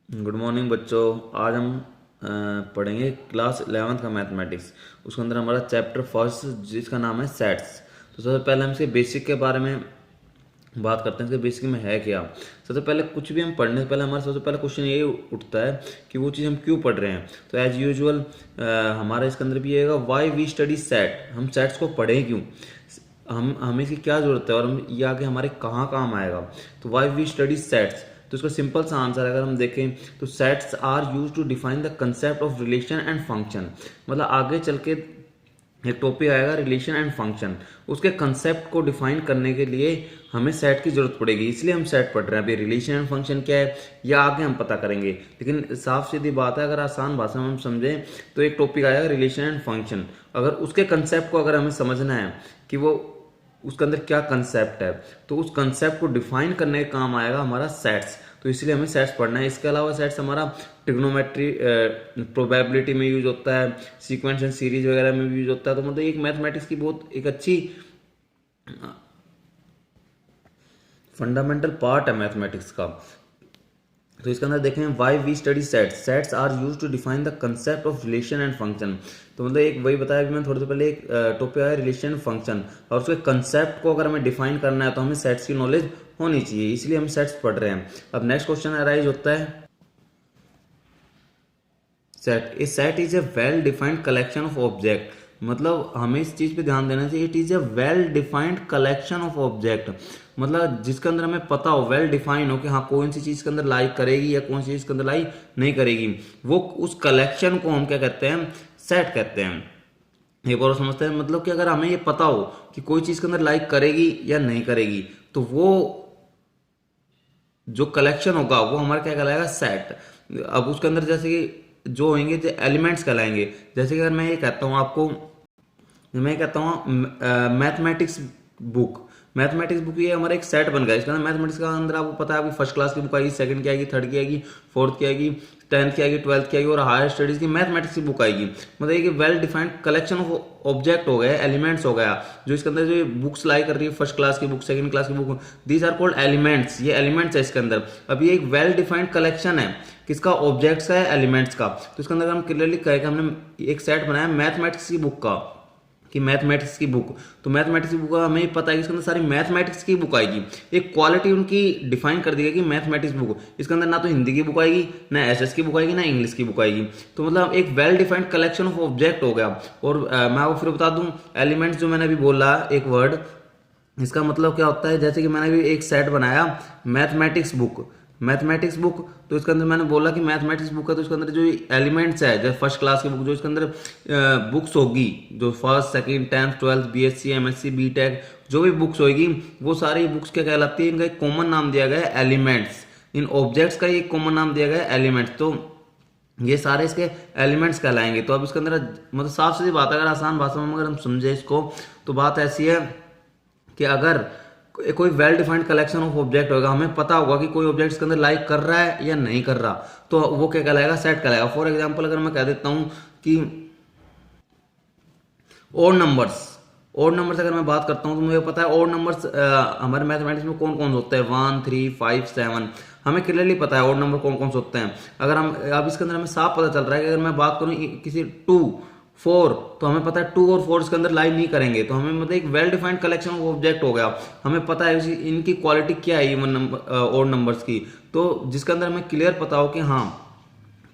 Good morning बच्चों। आज हम पढ़ेंगे क्लास 11th का मैथमेटिक्स। उसके अंदर हमारा चैप्टर फर्स्ट जिसका नाम है सेट्स। तो सबसे पहले हम इसके बेसिक के बारे में बात करते हैं, इसके बेसिक में है क्या। सबसे पहले कुछ भी हम पढ़ने से पहले हमारा सबसे पहले क्वेश्चन यही उठता है कि वो चीज़ हम क्यों पढ़ रहे हैं। तो एज यूजुअल हमारा इसके अंदर भी ये होगा, वाई वी स्टडी सेट। हम सेट्स को पढ़ें क्यों, हमें इसकी क्या जरूरत है और हम ये आगे हमारे कहाँ काम आएगा। तो वाई वी स्टडी सेट्स, तो इसका सिंपल सा आंसर अगर हम देखें तो sets are use to define the concept of relation and function. मतलब आगे चल के एक टॉपिक आएगा रिलेशन एंड फंक्शन, उसके कंसेप्ट को डिफाइन करने के लिए हमें सेट की जरूरत पड़ेगी, इसलिए हम सेट पढ़ रहे हैं। अभी रिलेशन एंड फंक्शन क्या है या आगे हम पता करेंगे, लेकिन साफ सीधी बात है, अगर आसान भाषा में हम समझें तो एक टॉपिक आएगा रिलेशन एंड फंक्शन। अगर उसके कंसेप्ट को अगर हमें समझना है कि वो उसके अंदर क्या कंसेप्ट है, तो उस कंसेप्ट को डिफाइन करने का काम आएगा हमारा सेट्स। तो इसलिए हमें सेट्स पढ़ना है। इसके अलावा सेट्स हमारा ट्रिग्नोमेट्री प्रोबेबिलिटी में यूज होता है, सीक्वेंस एंड सीरीज वगैरह में भी यूज होता है। तो मतलब एक मैथमेटिक्स की बहुत एक अच्छी फंडामेंटल पार्ट है मैथमेटिक्स का। तो इसके अंदर देखें why we study sets, sets are use to define the concept of relation and function. तो मतलब एक वही बताया कि मैंने थोड़ी देर पहले, एक टॉपिक आया रिलेशन एंड फंक्शन, और उसके कंसेप्ट को अगर हमें डिफाइन करना है तो हमें सेट्स की नॉलेज होनी चाहिए, इसलिए हम सेट्स पढ़ रहे हैं। अब नेक्स्ट क्वेश्चन अराइज होता है, set A set is a well defined collection of object. मतलब हमें इस चीज पे ध्यान देना चाहिए, it is a well defined collection of object. मतलब जिसके अंदर हमें पता हो, वेल डिफाइन हो कि हाँ कौन सी चीज के अंदर लाइक करेगी या कौन सी चीज के अंदर लाइक नहीं करेगी, वो उस कलेक्शन को हम क्या कहते हैं, सेट कहते हैं। एक और समझते हैं, मतलब कि अगर हमें ये पता हो कि कोई चीज के अंदर लाइक करेगी या नहीं करेगी, तो वो जो कलेक्शन होगा वो हमारा क्या कहलाएगा, सेट। अब उसके अंदर जैसे कि जो होंगे जो एलिमेंट्स कहलाएंगे, जैसे कि अगर मैं ये कहता हूँ आपको, मैं कहता हूँ मैथमेटिक्स बुक, मैथमेटिक्स बुक ये हमारा एक सेट बन गया। इसके अंदर मैथमेटिक्स का अंदर आपको पता है, आपकी फर्स्ट क्लास की बुक आएगी, सेकंड की आएगी, थर्ड की आएगी, फोर्थ की आएगी, टेंथ की आएगी, ट्वेल्थ की आएगी, और हायर स्टडीज की मैथमेटिक्स की बुक आएगी। मतलब ये well defined collection of object हो गया, एलिमेंट्स हो गया, जो इसके अंदर जो बुक्स लाई कर रही है, फर्स्ट क्लास की बुक, सेकंड क्लास की book, these are called elements. ये एलिमेंट्स है इसके अंदर। अब ये एक वेल डिफाइंड कलेक्शन है किसका, ऑब्जेक्ट्स का है, एलिमेंट्स का। तो इसके अंदर हम क्लियरली कहें, हमने एक सेट बनाया मैथमेटिक्स की बुक का, कि मैथमेटिक्स की बुक। तो मैथमेटिक्स की बुक का हमें पता है कि इसके अंदर सारी मैथमेटिक्स की बुक आएगी, एक क्वालिटी उनकी डिफाइन कर दी गई कि मैथमेटिक्स बुक। इसके अंदर ना तो हिंदी की बुक आएगी, ना एसएस की बुक आएगी, ना इंग्लिश की बुक आएगी। तो मतलब एक well defined collection of object हो गया। और मैं आपको फिर बता दूं, एलिमेंट्स जो मैंने अभी बोला एक वर्ड, इसका मतलब क्या होता है। जैसे कि मैंने अभी एक सेट बनाया मैथमेटिक्स बुक, मैथमेटिक्स बुक, तो इसके अंदर मैंने बोला कि मैथमेटिक्स बुक है, तो इसके अंदर जो एलिमेंट्स है, जैसे फर्स्ट क्लास की बुक, जो इसके अंदर बुक्स होगी, जो first second tenth twelfth BSc MSc BTech जो भी बुक्स होगी, वो सारी बुक्स क्या कहलाती है, इनका एक कॉमन नाम दिया गया है एलिमेंट्स। इन ऑब्जेक्ट्स का एक कॉमन नाम दिया गया है एलिमेंट्स। तो ये सारे इसके एलिमेंट्स कहलाएंगे। तो अब इसके अंदर मतलब साफ सीधी बात है, अगर आसान भाषा में अगर हम समझे इसको, तो बात ऐसी है कि अगर कोई well defined collection of object होगा, हमें पता होगा कि कोई ऑब्जेक्ट इसके अंदर लाइक कर रहा है या नहीं कर रहा, तो वो क्या कहलाएगा, सेट कहलाएगा। फॉर एग्जांपल अगर मैं कह देता हूं कि ओड नंबर्स, ओड नंबर्स अगर मैं बात करता हूं तो मुझे पता है ओड नंबर्स हमारे मैथमेटिक्स में कौन कौन से होते हैं, 1 3 5 7, हमें क्लियरली पता है ओड नंबर कौन कौन से होते हैं। अगर हम अब इसके अंदर हमें साफ पता चल रहा है कि अगर मैं बात करूं किसी 2 4, तो हमें पता है 2 और 4 इसके अंदर लाइन नहीं करेंगे, तो हमें मतलब एक well defined collection of object हो गया। हमें पता है इनकी क्वालिटी क्या है इवन नंबर ओड नंबर्स की, तो जिसके अंदर हमें क्लियर पता हो कि हाँ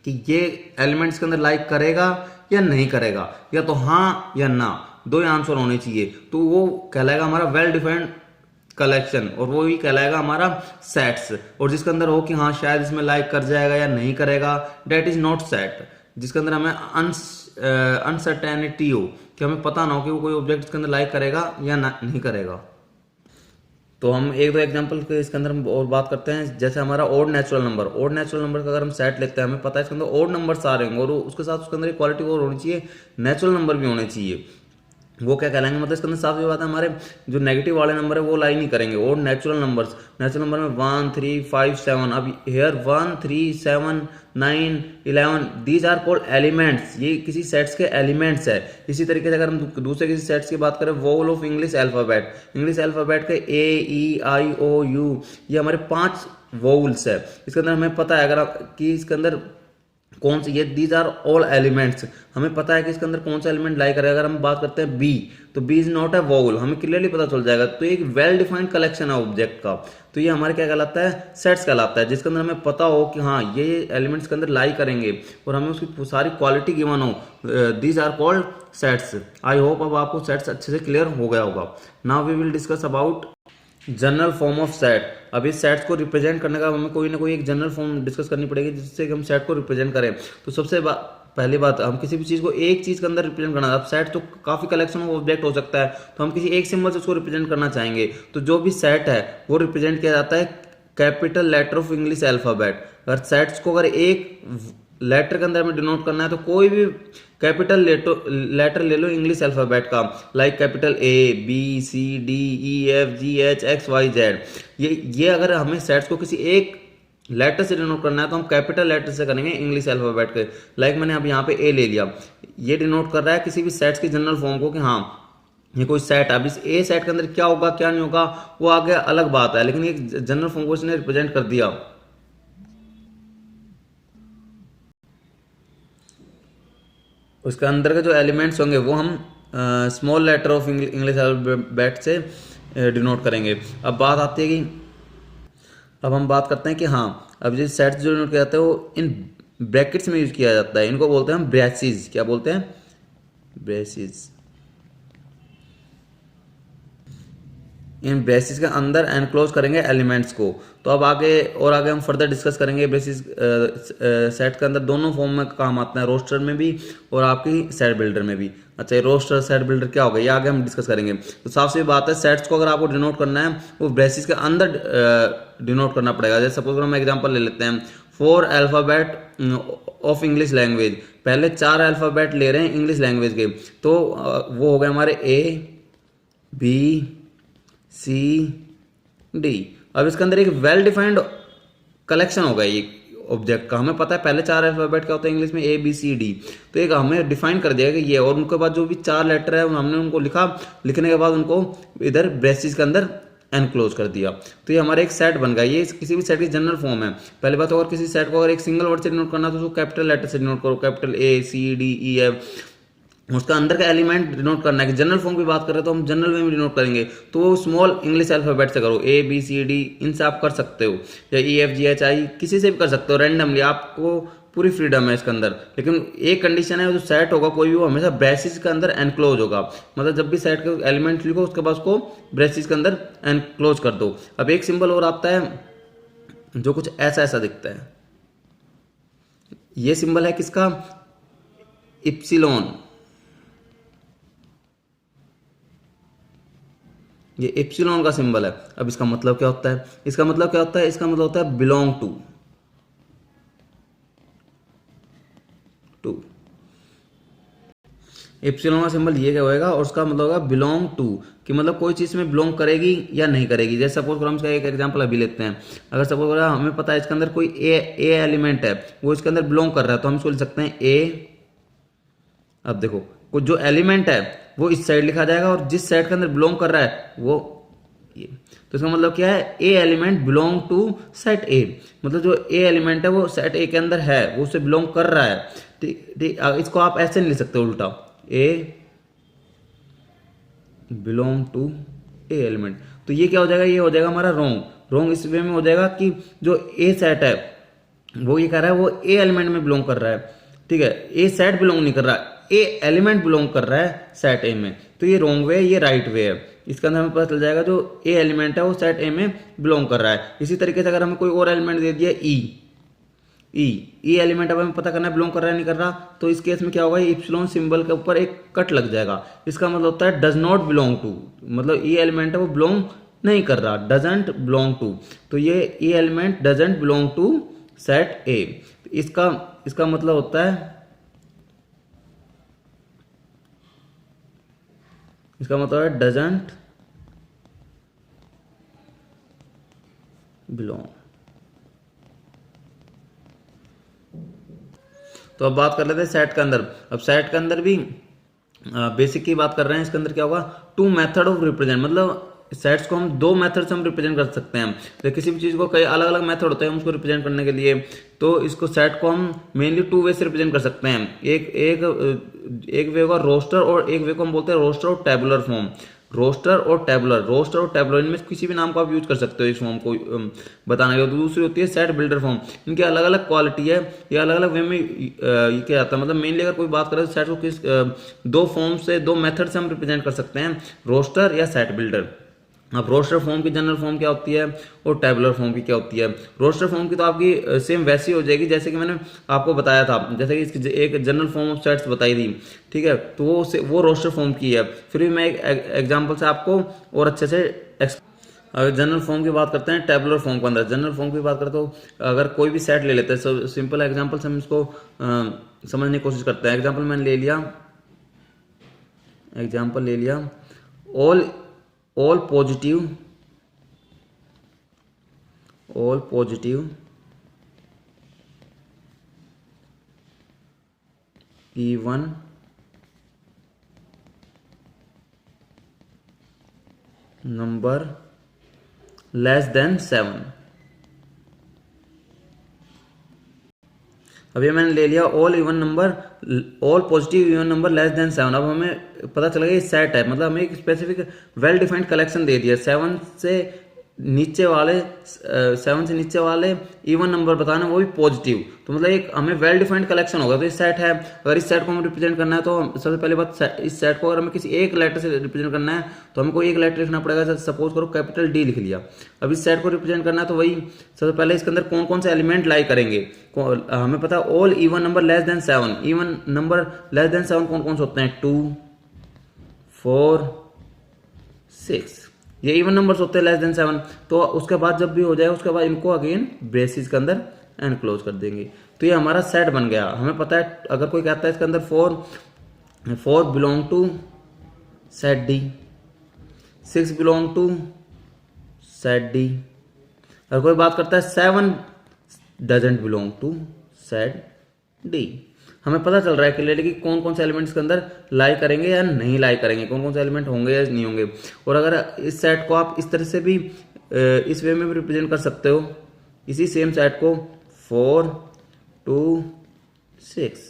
कि ये एलिमेंट्स के अंदर लाइक करेगा या नहीं करेगा, या तो हाँ या ना, दो ही आंसर होने चाहिए, तो वो कहलाएगा हमारा वेल डिफाइंड कलेक्शन, और वो ही कहलाएगा हमारा सेट्स। और जिसके अंदर हो कि हाँ शायद इसमें लाइक कर जाएगा या नहीं करेगा, डेट इज नॉट सेट। जिसके अंदर हमें अनसर्टेनिटी हो कि हमें पता ना हो कि वो कोई ऑब्जेक्ट इसके अंदर लाइक करेगा या नहीं करेगा। तो हम एक दो एग्जांपल के इसके अंदर और बात करते हैं। जैसे हमारा odd natural number, odd natural number का अगर हम सेट लेते हैं, हमें पता है इसके अंदर ओड नंबर्स आ रहे होंगे, और उसके साथ उसके अंदर एक क्वालिटी और होनी चाहिए, नेचुरल नंबर भी होने चाहिए। वो क्या कहलाएंगे, मतलब इसके अंदर साफ सी बात है, हमारे जो नेगेटिव वाले नंबर है वो लाई नहीं करेंगे। और नेचुरल नंबर में 1 3 5 7, अब here 1 3 7 9 11 these are called elements, ये किसी सेट्स के एलिमेंट्स है। इसी तरीके से अगर हम दूसरे किसी सेट्स की बात करें, वोवल ऑफ इंग्लिश अल्फाबेट के ए ई आई ओ यू, ये हमारे 5 वोवल्स है। इसके अंदर हमें पता है अगर आप कि इसके अंदर कौन से, ये दीज आर ऑल एलिमेंट्स, हमें पता है कि इसके अंदर कौन सा एलिमेंट लाई करेगा। अगर हम बात करते हैं बी, तो B is not a vowel, हमें क्लियरली पता चल जाएगा। तो एक वेल डिफाइंड कलेक्शन है ऑब्जेक्ट का, तो ये हमारे क्या कहलाता है, सेट्स कहलाता है, जिसके अंदर हमें पता हो कि हाँ ये एलिमेंट्स के अंदर लाई करेंगे और हमें उसकी सारी क्वालिटी गिवन हो। These are called sets. I hope अब आपको सेट्स अच्छे से क्लियर हो गया होगा। Now we will discuss about general form of set. अब इस सेट्स को रिप्रेजेंट करने का हमें कोई ना कोई एक जनरल फॉर्म डिस्कस करनी पड़ेगी जिससे कि हम सेट को रिप्रेजेंट करें। तो पहली बात, हम किसी भी चीज को एक चीज के अंदर रिप्रेजेंट करना है। अब सेट तो काफी कलेक्शन ऑफ ऑब्जेक्ट हो सकता है, तो हम किसी एक सिंबल से उसको रिप्रेजेंट करना चाहेंगे, तो जो भी सेट है वो रिप्रेजेंट किया जाता है capital letter of English alphabet. अगर सेट्स को अगर एक लेटर के अंदर में डिनोट करना है तो कोई भी कैपिटल लेटर ले लो इंग्लिश अल्फाबेट का, like capital A B C D E F G H X Y Z. ये अगर हमें सेट्स को किसी एक लेटर से डिनोट करना है तो हम कैपिटल लेटर से करेंगे इंग्लिश अल्फाबेट के। लाइक मैंने अब यहाँ पे ए ले लिया, ये डिनोट कर रहा है किसी भी सेट्स की जनरल फॉर्म को कि हाँ ये कोई सेट है। अब इस ए सेट के अंदर क्या होगा क्या नहीं होगा वो आगे अलग बात है, लेकिन एक जनरल फॉर्म को इसने रिप्रेजेंट कर दिया। उसके अंदर के जो एलिमेंट्स होंगे वो हम small letter of English alphabet से डिनोट करेंगे। अब बात आती है कि अब हम बात करते हैं कि हाँ अब जो सेट्स जो डिनोट किया जाता है वो इन ब्रैकेट्स में यूज किया जाता है। इनको बोलते हैं हम ब्रेसिस। क्या बोलते हैं? ब्रेसिस। इन ब्रेसिस के अंदर एनक्लोज करेंगे एलिमेंट्स को। तो अब आगे हम फर्दर डिस्कस करेंगे ब्रेसिस सेट के अंदर दोनों फॉर्म में काम आते हैं, रोस्टर में भी और आपकी सेट बिल्डर में भी। अच्छा, ये रोस्टर सेट बिल्डर क्या होगा ये आगे हम डिस्कस करेंगे। तो साफ सी बात है, सेट्स को अगर आपको डिनोट करना है वो ब्रेसिस के अंदर डिनोट करना पड़ेगा। जैसे सपोज हम एग्जाम्पल ले लेते हैं, 4 अल्फाबेट ऑफ इंग्लिश लैंग्वेज, पहले 4 अल्फाबेट ले रहे हैं इंग्लिश लैंग्वेज के, तो वो हो गए हमारे ए बी सी डी। अब इसके अंदर एक वेल डिफाइंड कलेक्शन होगा ये ऑब्जेक्ट का। हमें पता है पहले 4 अल्फाबेट क्या होता है इंग्लिश में, ए बी सी डी, तो एक हमें डिफाइन कर दिया कि ये, और उनके बाद जो भी 4 लेटर है हमने उनको लिखा, लिखने के बाद उनको इधर ब्रेसिस के अंदर एनक्लोज कर दिया। तो ये हमारा एक सेट बन गया। ये किसी भी सेट की जनरल फॉर्म है। पहले बात, अगर किसी सेट को अगर एक सिंगल वर्ड से डिनोट करना तो उसको कैपिटल लेटर से डिनोट करो, capital A C D E F, उसका अंदर का एलिमेंट डिनोट करना है। कि जनरल फॉर्म की बात करें तो हम जनरल में भी डिनोट करेंगे तो वो स्मॉल इंग्लिश अल्फाबेट से करो, ए बी सी डी, इनसे आप कर सकते हो, या ई एफ जी एच आई किसी से भी कर सकते हो रैंडमली, आपको पूरी फ्रीडम है इसके अंदर। लेकिन एक कंडीशन है, जो सेट होगा कोई भी वो हमेशा ब्रेसिस के अंदर एनक्लोज होगा। मतलब जब भी सेट के एलिमेंट लिखो उसके बाद उसको ब्रेसिस के अंदर एनक्लोज कर दो। अब एक सिंबल और आता है जो कुछ ऐसा ऐसा दिखता है, ये सिंबल है किसका? इप्सिलॉन। ये एप्सिलॉन का सिंबल है। अब इसका मतलब क्या होता है? इसका मतलब क्या होता है? इसका मतलब होता है बिलोंग टू। एप्सिलॉन का सिंबल ये क्या होएगा और उसका मतलब होगा बिलोंग टू, कि मतलब कोई चीज में बिलोंग करेगी या नहीं करेगी। जैसे सपोज करो हम इसका एक एग्जांपल अभी लेते हैं। अगर सपोज करो हमें पता है इसके अंदर कोई ए एलिमेंट है वो इसके अंदर बिलोंग कर रहा है, तो हम इसको लिख सकते हैं ए। अब देखो कुछ जो एलिमेंट है वो इस साइड लिखा जाएगा और जिस साइड के अंदर बिलोंग कर रहा है वो ये। तो इसका मतलब क्या है? A element belong to set A. मतलब जो ए एलिमेंट है वो सेट ए के अंदर है, वो उससे बिलोंग कर रहा है। ठीक ठीक, इसको आप ऐसे नहीं लिख सकते उल्टा, ए बिलोंग टू ए एलिमेंट। तो ये क्या हो जाएगा? ये हो जाएगा हमारा रोंग इस वे में हो जाएगा कि जो ए सेट है वो ये कह रहा है वो ए एलिमेंट में बिलोंग कर रहा है। ठीक है, ए सेट बिलोंग नहीं कर रहा, ए एलिमेंट बिलोंग कर रहा है सेट ए में। तो ये रॉन्ग वे है, ये राइट वे है। इसके अंदर हमें पता चल जाएगा जो ए एलिमेंट है वो सेट ए में बिलोंग कर रहा है। इसी तरीके से अगर हमें कोई और एलिमेंट दे दिया ई एलिमेंट, अब हमें पता करना है बिलोंग कर रहा है नहीं कर रहा, तो इस केस में क्या होगा? ये इप्सिलॉन सिंबल के ऊपर एक कट लग जाएगा। इसका मतलब होता है डज नॉट बिलोंग टू, मतलब ई एलिमेंट है वो बिलोंग नहीं कर रहा, डजंट बिलोंग टू। तो ये e element doesn't belong to set A. इसका मतलब होता है इसका मतलब है डजंट बिलोंग। तो अब बात कर लेते हैं सेट के अंदर। अब सेट के अंदर भी बेसिक की बात कर रहे हैं। इसके अंदर क्या होगा, टू मेथड ऑफ रिप्रेजेंट, मतलब सेट्स को हम दो मेथड से हम रिप्रेजेंट कर सकते हैं। तो किसी भी चीज को कई अलग अलग मेथड होते हैं उसको रिप्रेजेंट करने के लिए। तो इसको सेट को हम मेनली टू वे से रिप्रेजेंट कर सकते हैं। एक वे होगा रोस्टर, और एक वे को हम बोलते हैं रोस्टर और टेबुलर फॉर्म। रोस्टर और टेबुलर इनमें से किसी भी नाम को आप यूज कर सकते हो इस फॉर्म को बताने के। दूसरी होती है सेट बिल्डर फॉर्म। इनकी अलग अलग क्वालिटी है, ये अलग अलग वे में ये क्या जाता है। मतलब मेनली अगर कोई बात करें तो सेट को किस दो फॉर्म से, दो मेथड से हम रिप्रेजेंट कर सकते हैं, रोस्टर या सेट बिल्डर। अब रोस्टर फॉर्म की जनरल फॉर्म क्या होती है और टेबुलर फॉर्म की क्या होती है। रोस्टर फॉर्म की तो आपकी सेम वैसी हो जाएगी जैसे कि मैंने आपको बताया था, जैसे कि इसकी एक जनरल फॉर्म ऑफ सेट्स बताई थी, ठीक है। तो वो रोस्टर फॉर्म की है। फिर भी मैं एक एग्जांपल से आपको और अच्छे से अगर जनरल फॉर्म की बात करते हैं टेबुलर फॉर्म के अंदर, जनरल फॉर्म की बात करते हो अगर कोई भी सेट ले लेते हैं, सिंपल एग्जांपल से हम इसको समझने की कोशिश करते हैं। एग्जांपल मैंने ले लिया, all all positive P1 number less than 7। अब ये मैंने ले लिया all positive even number less than 7। अब हमें पता चला ये सेट है, मतलब हमें एक स्पेसिफिक वेल डिफाइंड कलेक्शन दे दिया। 7 से नीचे वाले इवन नंबर बताना, वो भी पॉजिटिव। तो मतलब एक हमें वेल डिफाइंड कलेक्शन होगा। तो इस सेट है, अगर इस सेट को हमें रिप्रेजेंट करना है तो सबसे पहले बात, इस सेट को अगर हमें किसी एक लेटर से रिप्रेजेंट करना है तो हमको एक लेटर लिखना पड़ेगा। सपोज करो कैपिटल डी लिख लिया। अब इस सेट को रिप्रेजेंट करना है तो वही सबसे पहले इसके अंदर कौन कौन से एलिमेंट लाई करेंगे। हमें पता है all even number less than 7, even number less than 7 कौन कौन से होते हैं, 2 4 6, ये इवन नंबर्स होते हैं लेस देन 7। तो उसके बाद जब भी हो जाए उसके बाद इनको अगेन ब्रेसेस के अंदर एंड क्लोज कर देंगे। तो ये हमारा सेट बन गया। हमें पता है अगर कोई कहता है इसके अंदर 4 belong to set D, 6 belong to set D. अगर कोई बात करता है 7 doesn't belong to set D. हमें पता चल रहा है क्लियरली कि कौन कौन से एलिमेंट्स के अंदर लाई करेंगे या नहीं लाई करेंगे, कौन कौन से एलिमेंट होंगे या नहीं होंगे। और अगर इस सेट को आप इस तरह से भी इस वे में भी रिप्रेजेंट कर सकते हो, इसी सेम सेट को 4 2 6।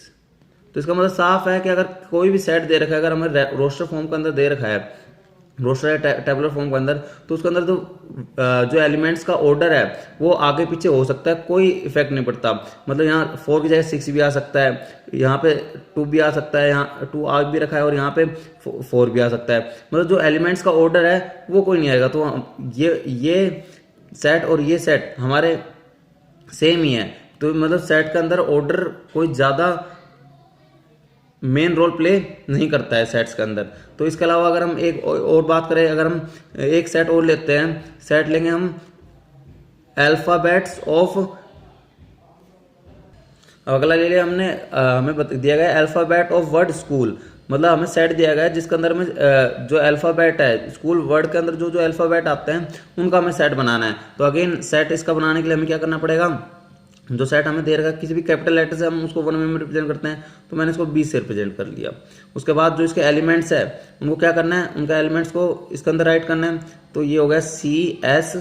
तो इसका मतलब साफ है कि अगर कोई भी सेट दे रखा है, अगर हमें रोस्टर फॉर्म के अंदर दे रखा है, रोस्टर या टेबुलर फॉर्म के अंदर, तो उसके अंदर जो एलिमेंट्स का ऑर्डर है वो आगे पीछे हो सकता है, कोई इफेक्ट नहीं पड़ता। मतलब यहाँ 4 की जगह 6 भी आ सकता है, यहाँ पे 2 भी आ सकता है, यहाँ 2 आ भी रखा है और यहाँ पे 4 भी आ सकता है। मतलब जो एलिमेंट्स का ऑर्डर है वो कोई नहीं आएगा। तो ये सेट और ये सेट हमारे सेम ही है। तो मतलब सेट के अंदर ऑर्डर कोई ज़्यादा मेन रोल प्ले नहीं करता है सेट्स के अंदर। तो इसके अलावा अगर हम एक और बात करें, अगर हम एक सेट और लेते हैं, सेट लेंगे हम अल्फाबेट्स ऑफ, अगला ले लिया हमने, हमें दिया गया अल्फाबेट ऑफ वर्ड स्कूल। मतलब हमें सेट दिया गया है जिसके अंदर में जो अल्फाबेट है स्कूल वर्ड के अंदर जो जो अल्फाबेट आते हैं उनका हमें सेट बनाना है। तो अगेन सेट इसका बनाने के लिए हमें क्या करना पड़ेगा, जो सेट हमें दे रखा है किसी भी कैपिटल लेटर से हम उसको 1 में रिप्रेजेंट करते हैं, तो मैंने इसको बी से रिप्रेजेंट कर लिया। उसके बाद जो इसके एलिमेंट्स है उनको क्या करना है, उनका एलिमेंट्स को इसके अंदर राइट करना है। तो ये हो गया CH।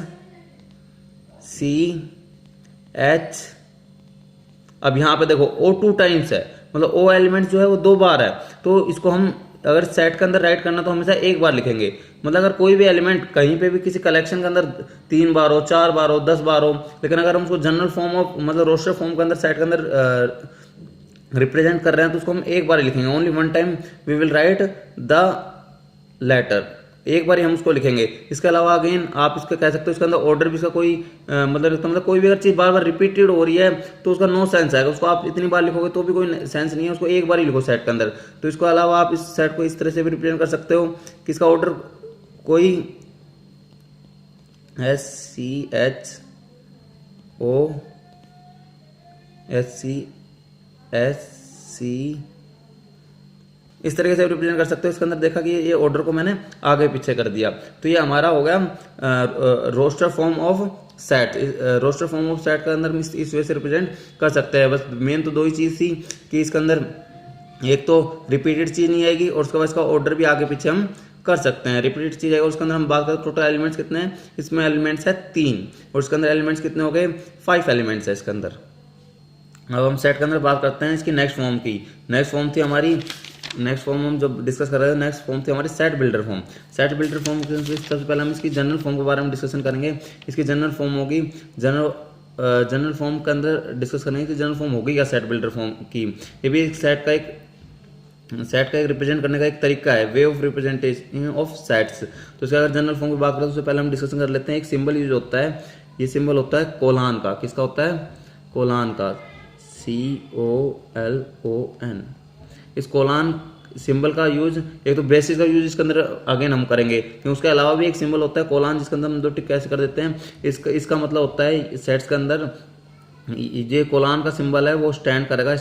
अब यहाँ पे देखो O 2 टाइम्स है, मतलब O एलिमेंट जो है वो 2 बार है। तो इसको हम अगर सेट के अंदर राइट करना तो हमेशा एक बार लिखेंगे। मतलब अगर कोई भी एलिमेंट कहीं पे भी किसी कलेक्शन के अंदर 3 बार हो, 4 बार हो, 10 बार हो, लेकिन अगर हम उसको जनरल फॉर्म ऑफ मतलब रोस्टर फॉर्म के अंदर सेट के अंदर रिप्रेजेंट कर रहे हैं तो उसको हम एक बार ही लिखेंगे। Only 1 time we will write the letter, एक बार ही हम उसको लिखेंगे। इसके अलावा अगेन आप इसका कह सकते हो इसके अंदर ऑर्डर भी इसका कोई मतलब कोई भी अगर चीज बार बार रिपीटेड हो रही है तो उसका नो सेंस आएगा। उसको आप इतनी बार लिखोगे तो भी कोई सेंस नहीं है, उसको एक बार ही लिखो सेट के अंदर। तो इसके अलावा आप इस सेट को इस तरह से भी रिप्रेजेंट कर सकते हो कि इसका ऑर्डर कोई इस तरीके से रिप्रेजेंट कर सकते हो। इसके अंदर देखा कि ये ऑर्डर को मैंने आगे पीछे कर दिया, तो ये हमारा हो गया roster form of set. Roster form of set के अंदर इस वे से रिप्रेजेंट कर सकते हैं। बस मेन तो दो ही चीज़ थी कि इसके अंदर एक तो रिपीटेड चीज़ नहीं आएगी और उसके बाद इसका ऑर्डर भी आगे पीछे हम कर सकते हैं। रिपीटेड चीज़ आएगा, उसके अंदर हम बात करें टोटल एलिमेंट्स कितने हैं, इसमें एलिमेंट्स है 3 और इसके अंदर एलिमेंट्स कितने हो गए, 5 एलिमेंट्स है इसके अंदर। अब हम सेट के अंदर बात करते हैं इसकी नेक्स्ट फॉर्म की। नेक्स्ट फॉर्म थी हमारी, नेक्स्ट फॉर्म हम जब डिस्कस कर रहे थे, नेक्स्ट फॉर्म थी हमारी set builder form. Set builder form सबसे पहले हम इसकी जनरल फॉर्म के बारे में डिस्कशन करेंगे। इसकी जनरल फॉर्म होगी, जनरल फॉर्म के अंदर डिस्कस करेंगे कि जनरल फॉर्म होगी क्या सेट बिल्डर फॉर्म की। ये भी एक सेट का एक रिप्रेजेंट करने का एक तरीका है, way of representation of sets. तो इसका अगर जनरल फॉर्म की बात करें तो उससे पहले हम डिस्कशन कर लेते हैं। एक सिंबल यूज होता है, ये सिंबल होता है कोलान का। किसका होता है, कोलान का, COLON। इस कोलान सिंबल का यूज, एक तो ब्रेसेस का यूज इसके अंदर अगेन हम करेंगे, क्योंकि उसके अलावा भी एक सिंबल होता है कोलान जिसके अंदर हम 2 टिक कैसे कर देते हैं। इसका मतलब होता है सेट्स के अंदर ये कोलान का सिंबल है वो स्टैंड करेगा,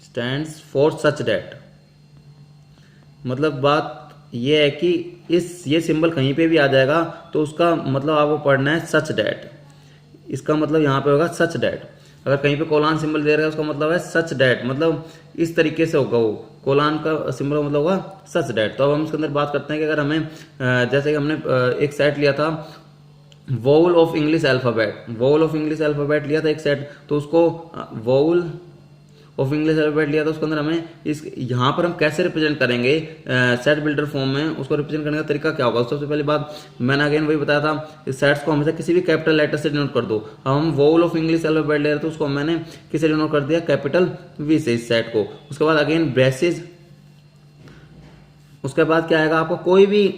स्टैंड्स फॉर सच डैट। मतलब बात ये है कि ये सिंबल कहीं पे भी आ जाएगा तो उसका मतलब आपको पढ़ना है सच डैट। इसका मतलब यहाँ पे होगा सच डैट। अगर कहीं पे कोलान सिंबल दे रहा है उसका मतलब है सच डैट, मतलब इस तरीके से होगा वो। कोलान का सिंबल मतलब होगा सच डैट। तो अब हम इसके अंदर बात करते हैं कि अगर हमें जैसे कि हमने एक सेट लिया था vowel of English alphabet, vowel of English alphabet लिया था एक सेट, तो उसको वोवल ऑफ इंग्लिश अल्फाबेट लिया था, उसके अंदर हमें इस यहाँ पर हम कैसे रिप्रेजेंट करेंगे सेट बिल्डर फॉर्म में, उसको रिप्रेजेंट करने का तरीका क्या होगा। सबसे पहली बात मैंने अगेन वही बताया था, इस सेट्स को हमेशा किसी भी कैपिटल लेटर से डिनोट कर दो। हम वोवल ऑफ इंग्लिश अल्फाबेट ले रहे थे, उसको मैंने किसे डिनोट कर दिया, कैपिटल वी से इस सेट को। उसके बाद अगेन ब्रेसेज, उसके बाद क्या आएगा, आपको कोई भी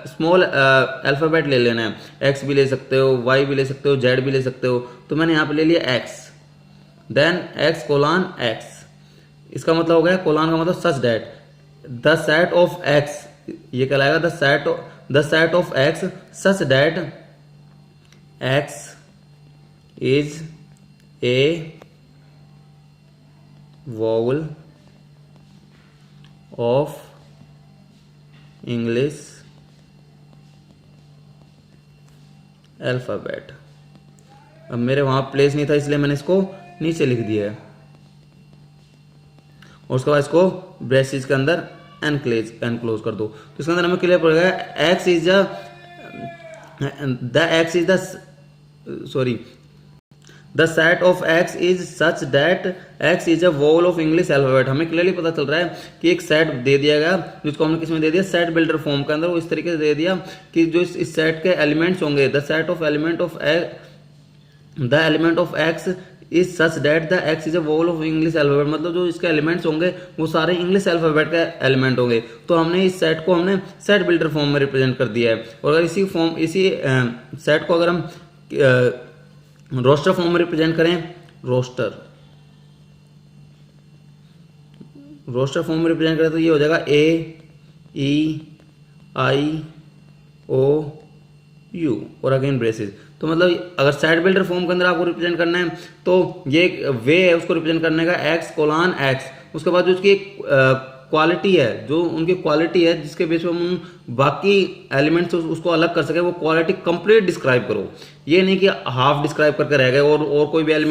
स्मॉल अल्फाबेट ले लेना है, एक्स भी ले सकते हो, वाई भी ले सकते हो, जेड भी ले सकते हो। तो मैंने यहाँ पे ले लिया X, then X colon X. इसका मतलब हो गया, कोलान का मतलब such that the set of X, ये कहलाएगा the set of X such that X is a vowel of English alphabet. अब मेरे वहां प्लेस नहीं था इसलिए मैंने इसको नीचे लिख दिया है, और उसके बाद इसको ब्रेसेस के अंदर एनक्लोज कर दो। तो इसके अंदर हमें क्लियर पड़ गया x is the set of x is such that X is a vowel of English alphabet. हमें क्लियरली पता चल रहा है कि एक सेट दे दिया गया जिसको हमने किसमें दे दिया, सेट बिल्डर फॉर्म के अंदर। वो इस तरीके से दे दिया कि जो इस सेट के एलिमेंट्स होंगे, the element of x is such that the x is a vowel of English alphabet. मतलब जो इसके एलिमेंट्स होंगे वो सारे इंग्लिश अल्फाबेट के एलिमेंट होंगे। तो हमने इस सेट को हमने सेट बिल्डर फॉर्म में रिप्रेजेंट कर दिया है। और अगर इसी सेट को अगर हम रोस्टर फॉर्म में रिप्रेजेंट करें, रोस्टर फॉर्म में रिप्रेजेंट करें तो ये हो जाएगा AEIOU और अगेन ब्रेसेस। तो मतलब अगर सेट बिल्डर फॉर्म के अंदर आपको रिप्रेजेंट करना है तो ये एक वे है उसको रिप्रेजेंट करने का, एक्स कोलान एक्स। उसके बाद जो उसकी एक क्वालिटी है, जो उनकी क्वालिटी है जिसके बेस पे हम बाकी एलिमेंट्स उसको अलग कर सके, वो क्वालिटी कंप्लीट डिस्क्राइब करो। ये नहीं कि हाफ डिस्क्राइब करके रह गए और कोई भी एलिमेंट